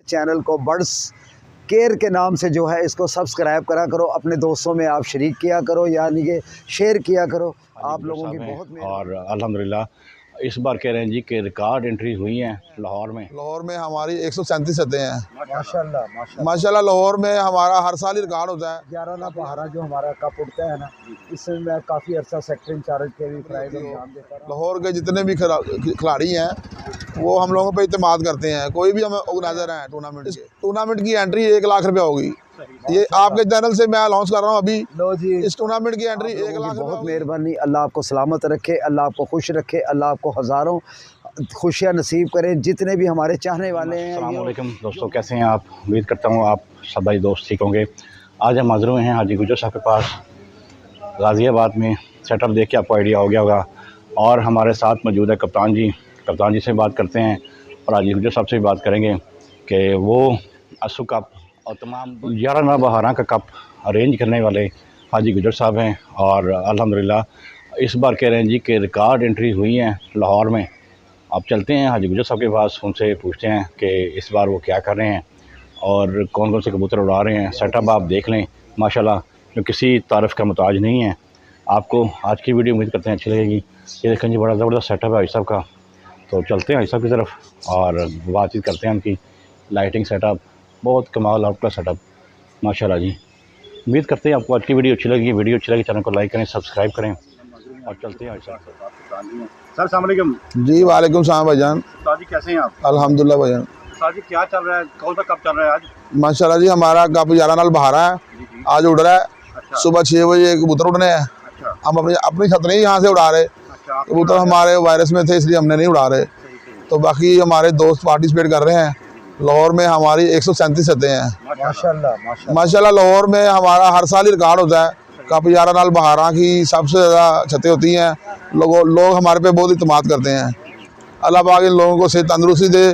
Channel को birds care के नाम से जो है इसको सब्सक्राइब करा करो, अपने दोस्तों में आप शरीक किया करो, यानी कि शेयर किया करो। आप लोगों की बहुत और अल्हम्दुलिल्लाह इस बार कह रहे हैं जी कि रिकॉर्ड एंट्री हुई हैं लाहौर में हमारी 137 सतह हैं माशाल्लाह। माशाल्लाह। लाहौर में हमारा हर साल ही रिकॉर्ड होता है। 11 ना 12 जो हमारा कप उठता है ना, इसमें मैं काफ़ी अर्सा सेक्टर इंचार्ज के भी प्राइज अंजाम देता रहा। लाहौर के जितने भी खिलाड़ी हैं वो हम लोगों पे इत्तेमाद करते हैं। कोई भी हम ऑर्गेनाइजर हैं टूर्नामेंट की एंट्री 1 लाख रुपया होगी। ये आपके चैनल से मैं अनाउंस कर रहा हूँ अभी। लो जी, इस टूर्नामेंट की एंट्री 1 लाख। बहुत मेहरबानी। अल्लाह आपको सलामत रखे, अल्लाह आपको खुश रखे, अल्लाह आपको हज़ारों खुशियाँ नसीब करें जितने भी हमारे चाहने वाले हैं। अस्सलाम वालेकुम दोस्तों, कैसे हैं आप? उम्मीद करता हूँ आप सब भाई दोस्त ठीक होंगे। आज हम हाज़िर हुए हैं हाजी गुजर साहब के पास गाज़ियाबाद में। सेटअप देख के आपको आइडिया हो गया होगा। और हमारे साथ मौजूद है कप्तान जी से बात करते हैं और हाजी गुजर साहब से भी बात करेंगे कि वो असू कप और तमाम 11 ना 12 का कप अरेंज करने वाले हाजी गुजर साहब हैं। और अल्हम्दुलिल्लाह इस बार कह रहे हैं जी कि रिकॉर्ड एंट्री हुई हैं लाहौर में। आप चलते हैं हाजी गुजर साहब के पास, उनसे पूछते हैं कि इस बार वो क्या कर रहे हैं और कौन कौन से कबूतर उड़ा रहे हैं। सेटअप आप देख लें माशाल्लाह, जो किसी तारीफ़ का मुताज नहीं है। आपको आज की वीडियो उम्मीद करते हैं अच्छी लगेगी। ये देखें जी, बड़ा ज़बरदस्त सेटअप है हाजी साहब का। तो चलते हैं हाजी साहब की तरफ और बातचीत करते हैं उनकी। लाइटिंग सेटअप बहुत कमाल आपका सेटअप माशाल्लाह जी। उम्मीद करते हैं आपको आज की वीडियो अच्छी लगेगी। वीडियो अच्छी लगी चैनल को लाइक करें, सब्सक्राइब करें और चलते हैं हाजी साहब से। सर अस्सलाम वालेकुम। जी वालेकुम सलाम भाईजान। सर जी कैसे हैं आप? अल्हम्दुलिल्लाह भाईजान। सर जी क्या चल रहा है, कौन सा कप चल रहा है आज? माशाल्लाह जी, हमारा कप 11 नाल 12 है। आज उड़ रहा है। अच्छा। सुबह 6 बजे कबूतर उड़ने हैं। अच्छा। हम अपनी छत नहीं यहाँ से उड़ा रहे। अच्छा। कबूतर हमारे वायरस में थे इसलिए हमने नहीं उड़ा रहे। तो बाकी हमारे दोस्त पार्टिसिपेट कर रहे हैं। लाहौर में हमारी 137 सतह हैं माशाल्लाह। लाहौर में हमारा हर साल ही रिकॉर्ड होता है। कप 11 नाल 12 की सबसे ज़्यादा छतें होती हैं। लोग हमारे पे बहुत इत्तेमाद करते हैं। अल्लाह पाक इन लोगों को सेहत तंदुरुस्ती दे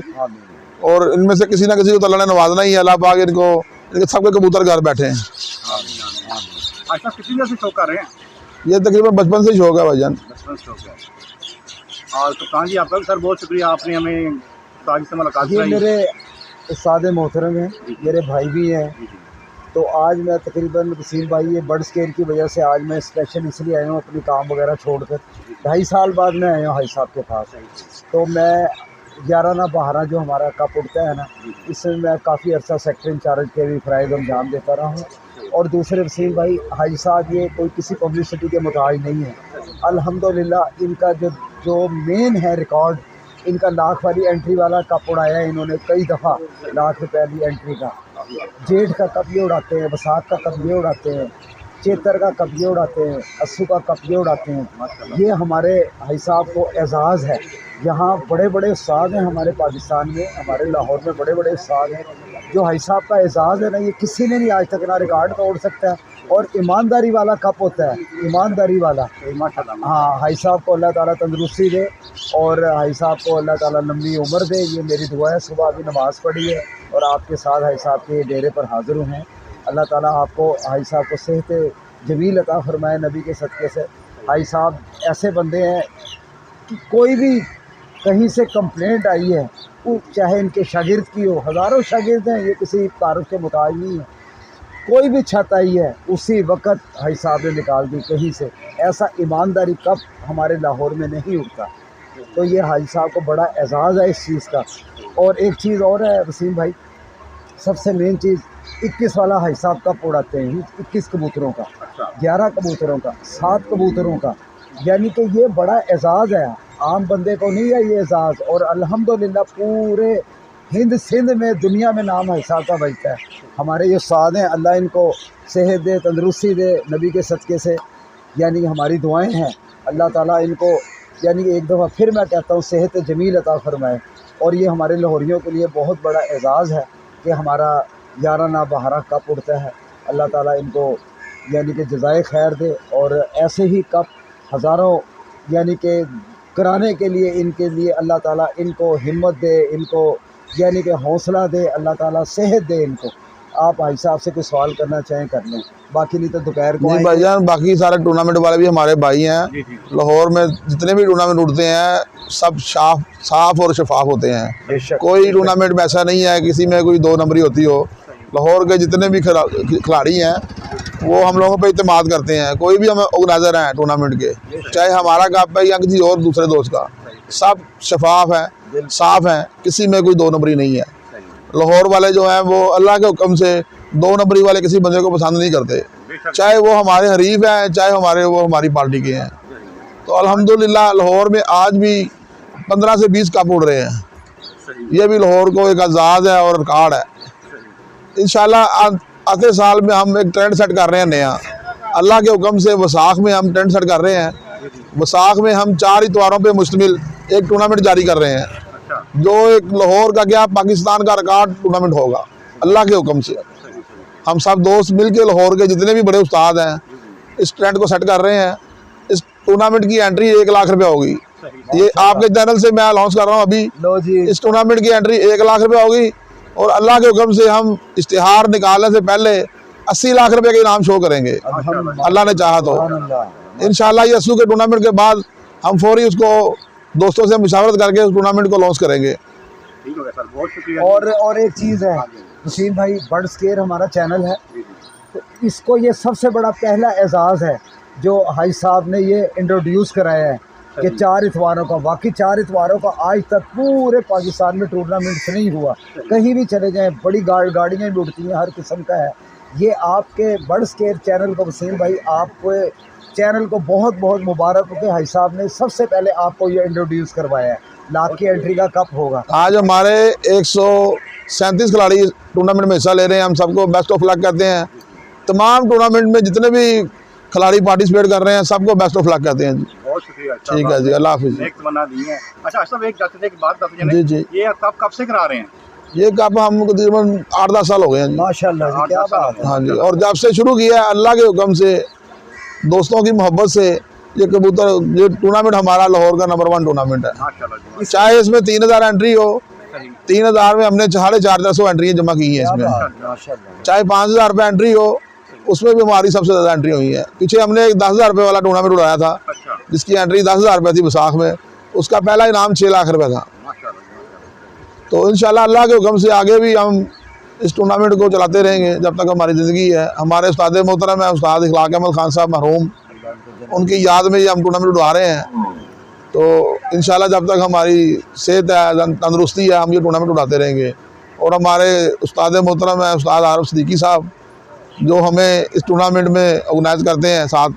और इनमें से किसी ना किसी को तो अल्लाह ने नवाजना ही है। अल्लाह पाक इनके सबके कबूतर घर बैठे हैं। अच्छा, कितनी देर से शौक कर रहे हैं? ये तकरीबन बचपन से शौक है भाईजान। बचपन से शौक है। और कप्तान जी आपका भी सर बहुत शुक्रिया, आपने हमें ताज से मुलाकात ये कराई। मेरे उस्ताद मोहतरम हैं, मेरे भाई भी हैं। तो आज मैं तकरीबन वसीम भाई ये बर्ड्स केयर की वजह से आज मैं स्पेशल इसलिए आया हूँ अपनी काम वगैरह छोड़कर। 2.5 साल बाद मैं आया हूँ हाजी साहब के पास। तो मैं 11 ना 12 जो हमारा कप उठता है ना, इसमें मैं काफ़ी अर्सा सेक्टर इंचार्ज के भी प्राइज अंजाम देता रहा हूँ। और दूसरे वसीम भाई हाजी साहब ये कोई किसी पब्लिसिटी के मुताज नहीं है। अल्हम्दुलिल्लाह इनका जो मेन है रिकॉर्ड, इनका लाख वाली एंट्री वाला कप उड़ाया है इन्होंने कई दफ़ा। लाख रुपए की एंट्री का जेठ का कप ये उड़ाते हैं, बसात का कप ये उड़ाते हैं, चेतर का कप ये उड़ाते हैं, अस्सू का कप ये उड़ाते हैं। ये हमारे हाजी साहब को एजाज़ है। यहाँ बड़े बड़े उस्ताद हैं हमारे पाकिस्तान में, हमारे लाहौर में बड़े बड़े उस्ताद हैं। जो हाजी साहब का एजाज़ है ना, ये किसी ने नहीं आज तक ना रिकॉर्ड तोड़ सकता है। और ईमानदारी वाला कप होता है, ईमानदारी वाला। हाँ, हाजी साहब को अल्लाह ताला तंदुरुस्ती दे और हाजी साहब को अल्लाह ताला लंबी उम्र दे। ये मेरी दुआ है। सुबह अभी नमाज़ पढ़ी है और आपके साथ हाजी साहब के डेरे पर हाज़िर हुए हैं। अल्लाह ताला आपको हाजी साहब को सेहत जमील अता फरमाए नबी के सदक़े से। हाजी साहब ऐसे बंदे हैं कि कोई भी कहीं से कंप्लेंट आई है, वो चाहे इनके शागिर्द की हो, हज़ारों शागिर्द हैं, ये किसी तारुफ के मुताज नहीं है। कोई भी छत आई है उसी वक्त हाजी साहब ने निकाल दी कहीं से। ऐसा ईमानदारी कप हमारे लाहौर में नहीं उठता। तो ये हाजी साहब को बड़ा एजाज़ है इस चीज़ का। और एक चीज़ और है वसीम भाई, सबसे मेन चीज़ 21 वाला हाजी साहब कप उड़ाते हैं। 21 कबूतरों का, 11 कबूतरों का, 7 कबूतरों का, यानी कि ये बड़ा एजाज़ है। आम बंदे को नहीं है ये एजाज़। और अल्हम्दुलिल्लाह पूरे हिंद सिंध में दुनिया में नाम हाजी साहब का बजता है। हमारे ये उस्ताद हैं, अल्लाह इनको सेहत दे, तंदुरुस्ती दे नबी के सदक़े से। यानी हमारी दुआएं हैं अल्लाह ताला इनको, यानी एक दफ़ा फिर मैं कहता हूँ, सेहत जमील अता फरमाए। और ये हमारे लाहौरियों के लिए बहुत बड़ा एजाज़ है कि हमारा 11 ना 12 कप उड़ता है। अल्लाह ताला इनको यानी कि जज़ाए खैर दे और ऐसे ही कप हज़ारों यानी कि कराने के लिए इनके लिए अल्लाह ताला इनको हिम्मत दे, इनको यानी कि हौसला दे, अल्लाह ताला सेहत दे इनको। आप भाई साहब से कोई सवाल करना चाहें कर लें, बाकी नहीं तो दोपहर को नहीं भाईजान, बाकी सारे टूर्नामेंट वाले भी हमारे भाई हैं। लाहौर में जितने भी टूर्नामेंट उठते हैं सब साफ और शफाफ होते हैं। कोई टूर्नामेंट में ऐसा नहीं है किसी में कोई 2 नंबरी होती हो। लाहौर के जितने भी खिलाड़ी हैं वो हम लोगों पे इत्तेमाद करते हैं। कोई भी हम ऑर्गेनाइजर हैं टूर्नामेंट के, चाहे हमारा कप है या किसी और दूसरे दोस्त का, सब शफाफ है, साफ है, किसी में कोई 2 नंबरी नहीं है। लाहौर वाले जो हैं वो अल्लाह के हुक्म से 2 नंबरी वाले किसी बंदे को पसंद नहीं करते, चाहे वो हमारे हरीफ हैं, चाहे वो हमारी पार्टी के हैं। तो अल्हम्दुलिल्लाह लाहौर में आज भी 15 से 20 कप उड़ रहे हैं। ये भी लाहौर को एक आज़ाद है और रिकॉर्ड है। इंशाल्लाह आते साल में हम एक ट्रेंड सेट कर रहे हैं नया। अल्लाह के हुक्म से वसाख में हम ट्रेंड सेट कर रहे हैं। वसाख में हम 4 इतवारों पे मुश्तमिल एक टूर्नामेंट जारी कर रहे हैं, जो एक लाहौर का क्या पाकिस्तान का रिकॉर्ड टूर्नामेंट होगा। अल्लाह के हुक्म से हम सब दोस्त मिल के लाहौर के जितने भी बड़े उस्ताद हैं इस ट्रेंड को सेट कर रहे हैं। इस टूर्नामेंट की एंट्री 1 लाख रुपये होगी। ये आपके चैनल से मैं अनाउंस कर रहा हूँ अभी। इस टूर्नामेंट की एंट्री 1 लाख रुपये होगी और अल्लाह के हुक्म से हम इश्तिहार निकालने से पहले 80 लाख रुपए के इनाम शो करेंगे, अल्लाह ने चाहा तो। इंशाल्लाह ये असू के टूर्नामेंट के बाद हम फौरी उसको दोस्तों से मुशावरत करके उस टूर्नामेंट को लॉन्च करेंगे। ठीक हो गया सर, बहुत शुक्रिया। और एक चीज़ है वसीम भाई, बर्ड स्केयर हमारा चैनल है, तो इसको ये सबसे बड़ा पहला एजाज़ है जो हाई साहब ने ये इंट्रोड्यूस कराया है कि 4 इतवारों का, बाकी 4 इतवारों का आज तक पूरे पाकिस्तान में टूर्नामेंट नहीं हुआ। कहीं भी चले जाएं बड़ी गाड़ियाँ भी उड़ती हैं, हर किस्म का है। ये आपके बर्ड स्केयर चैनल को वसीम भाई, आपके चैनल को बहुत बहुत मुबारक हो कि हाई साहब ने सबसे पहले आपको ये इंट्रोड्यूस करवाया है। लाख की एंट्री का कप होगा। आज हमारे 137 खिलाड़ी टूर्नामेंट में हिस्सा ले रहे हैं। हम सबको बेस्ट ऑफ लक कहते हैं। तमाम टूर्नामेंट में जितने भी खिलाड़ी पार्टिसिपेट कर रहे हैं सबको बेस्ट ऑफ लक कहते हैं जी। बहुत शुक्रिया। ठीक है जी, अल्लाह हाफिज़। अच्छा सब एक बात जी जी, ये कब से करा रहे हैं? ये कप हम तकरीबन 8-10 साल हो गए हैं जी। माशाल्लाह जी, क्या बात है। हाँ जी, और जब से शुरू किया है अल्लाह के हुक्म से, दोस्तों की मोहब्बत से, ये कबूतर ये टूर्नामेंट हमारा लाहौर का नंबर 1 टूर्नामेंट है। चाहे इसमें 3000 एंट्री हो, 3000 में हमने 450 एंट्री जमा की है इसमें। चाहे 5000 रुपये एंट्री हो, उसमें भी हमारी सबसे ज़्यादा एंट्री हुई है। पीछे हमने एक 10,000 रुपये वाला टूर्नामेंट उड़ाया था, जिसकी एंट्री 10,000 रुपये थी वसाख में। उसका पहला इनाम 6 लाख रुपये था। तो इंशाल्लाह अल्लाह के हुक्म से आगे भी हम इस टूर्नामेंट को चलाते रहेंगे जब तक हमारी ज़िंदगी है। हमारे उस्ताद मोहतरम है उस्ताद इखलाक अहमद खान साहब मरहूम, उनकी याद में ये हम टूर्नामेंट उड़ा रहे हैं। तो इंशाल्लाह जब तक हमारी सेहत है, तंदरुस्ती है, हम ये टूर्नामेंट उड़ाते रहेंगे। और हमारे उस्ताद मोहतरम है उस्ताद आरिफ सिद्दीकी साहब, जो हमें इस टूर्नामेंट में ऑर्गेनाइज करते हैं। साथ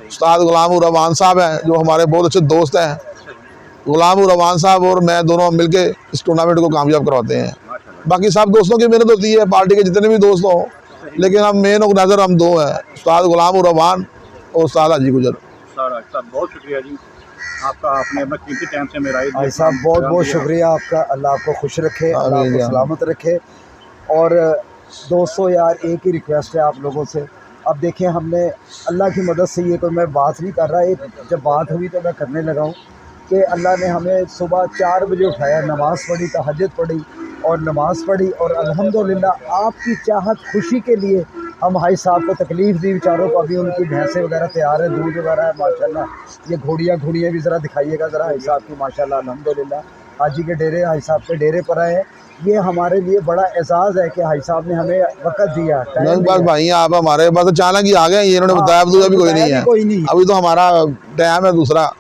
उस्ताद गुलाम रवान साहब हैं, जो हमारे बहुत अच्छे दोस्त हैं। गुलाम रवान साहब और मैं दोनों मिल के इस टूर्नामेंट को कामयाब करवाते हैं। बाकी सब दोस्तों की मेहनत होती है, पार्टी के जितने भी दोस्त हों, लेकिन हम मेन ऑर्गेनाइजर हम 2 हैं, उस्ताद गुलाम रवान और उस्ताद हाजी गुजर। बहुत शुक्रिया जी आपका, आपने अपना कीमती टाइम से मेरा भाई साहब बहुत बहुत शुक्रिया आपका। अल्लाह आपको खुश रखे, अल्लाह आपको सलामत रखे। और दोस्तों यार एक ही रिक्वेस्ट है आप लोगों से, अब देखें हमने अल्लाह की मदद से, ये कोई मैं बात नहीं कर रहा, एक जब बात हुई तो मैं करने लगा हूँ कि अल्लाह ने हमें सुबह 4 बजे उठाया, नमाज़ पढ़ी, तहज्जुद पढ़ी और नमाज़ पढ़ी। और अल्हम्दुलिल्लाह आपकी चाहत खुशी के लिए हम हाई साहब को तकलीफ़ दी बेचारों को। अभी उनकी भैंसें वगैरह तैयार है, दूध वगैरह है माशाल्लाह। ये घोड़ियाँ भी ज़रा दिखाइएगा ज़रा हाई साहब की माशाल्लाह अल्हम्दुलिल्लाह। हाजी के डेरे, हाई साहब के डेरे पर आए हैं। ये हमारे लिए बड़ा एजाज़ है कि हाई साहब ने हमें वक्त दिया। बस भाई आप हमारे पास अचानक ही आ गए, ये इन्होंने बताया अभी कोई नहीं है, अभी तो हमारा टाइम है दूसरा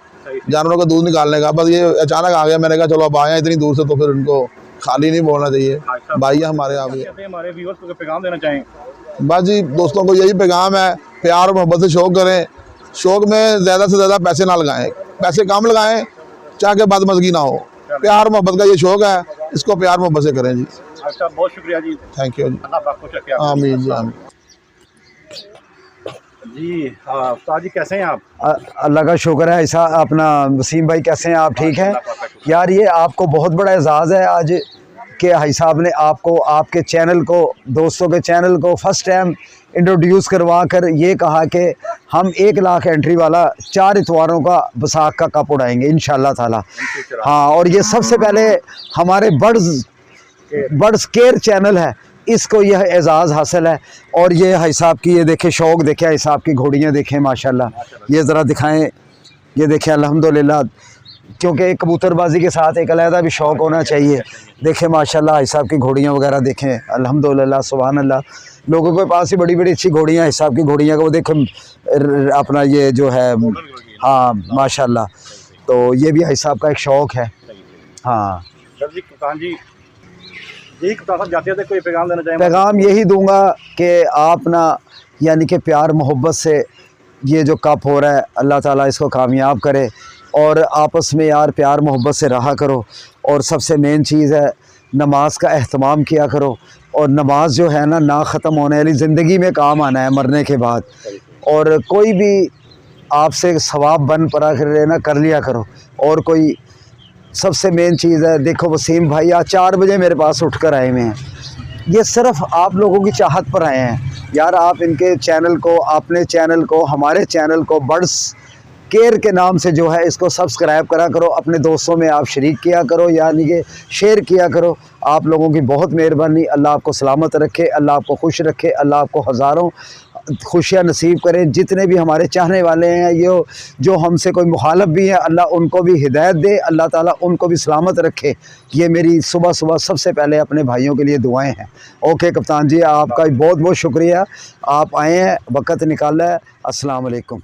जानवरों का दूध निकालने का। बस ये अचानक आ गया, मैंने कहा चलो अब आए इतनी दूर से तो फिर इनको खाली नहीं बोलना चाहिए। भाई हमारे हमारे व्यूअर्स को पैगाम देना चाहें? बस जी दोस्तों को यही पैगाम है, प्यार और मोहब्बत से शौक़ करें। शौक़ में ज़्यादा से ज़्यादा पैसे ना लगाएं, पैसे कम लगाएं, चाहे बदमज़गी ना हो। प्यार मोहब्बत का ये शौक़ है, इसको प्यार मोहब्बत से करें जी। अच्छा बहुत शुक्रिया जी, थैंक यू जी, आमीन जी आमीन जी। उस्ताद जी कैसे हैं आप? अल्लाह का शुक्र है। ऐसा अपना वसीम भाई कैसे हैं आप? ठीक हैं यार। ये आपको बहुत बड़ा एजाज़ है आज कि हाई साहब ने आपको, आपके चैनल को, दोस्तों के चैनल को फर्स्ट टाइम इंट्रोड्यूस करवा कर ये कहा कि हम 1 लाख एंट्री वाला 4 इतवारों का वसाख का कप उड़ाएंगे इंशाल्लाह ताला। हाँ, और ये सबसे पहले हमारे बर्ड स्केयर चैनल है इसको यह एजाज़ हासिल है। और ये भाई साहब की ये देखें शौक़ देखें, भाई साहब की घोड़ियाँ देखें माशाल्लाह, ये ज़रा दिखाएं, ये देखें अल्हम्दुलिल्लाह, क्योंकि कबूतरबाजी के साथ एक अलहदा भी शौक़ होना चाहिए। देखें माशाल्लाह भाई साहब की घोड़ियाँ वगैरह देखें, अल्हम्दुलिल्लाह सुभान अल्लाह। लोगों के पास ही बड़ी बड़ी अच्छी घोड़ियाँ, भाई साहब की घोड़ियाँ को देखें अपना ये जो है, हाँ माशाल्लाह। तो ये भी भाई साहब का एक शौक़ है। हाँ जी कप्तान जी, यही कप्तान साहब जाते थे, कोई पैगाम देना चाहेंगे? पैगाम यही दूंगा कि आप ना यानी कि प्यार मोहब्बत से ये जो कप हो रहा है अल्लाह ताला इसको कामयाब करे, और आपस में यार प्यार मोहब्बत से रहा करो। और सबसे मेन चीज़ है नमाज का एहतमाम किया करो, और नमाज जो है ना ख़त्म होने वाली ज़िंदगी में काम आना है मरने के बाद। और कोई भी आपसे सवाब बन पड़ा रहना कर लिया करो। और कोई सबसे मेन चीज़ है, देखो वसीम भाई आज 4 बजे मेरे पास उठ कर आए हुए हैं, ये सिर्फ आप लोगों की चाहत पर आए हैं यार। आप इनके चैनल को, अपने चैनल को, हमारे चैनल को बर्ड्स केयर के नाम से जो है इसको सब्सक्राइब करा करो, अपने दोस्तों में आप शरीक किया करो, यानी कि शेयर किया करो। आप लोगों की बहुत मेहरबानी। अल्लाह आपको सलामत रखे, अल्लाह आपको खुश रखे, अल्लाह आपको हज़ारों खुशियाँ नसीब करें। जितने भी हमारे चाहने वाले हैं, ये जो हमसे कोई मुखालफ भी हैं, अल्लाह उनको भी हिदायत दे, अल्लाह ताला उनको भी सलामत रखे। ये मेरी सुबह सुबह सबसे पहले अपने भाइयों के लिए दुआएं हैं। ओके कप्तान जी, आपका बहुत बहुत शुक्रिया, आप आए हैं, वक़्त निकाला है। अस्सलाम वालेकुम।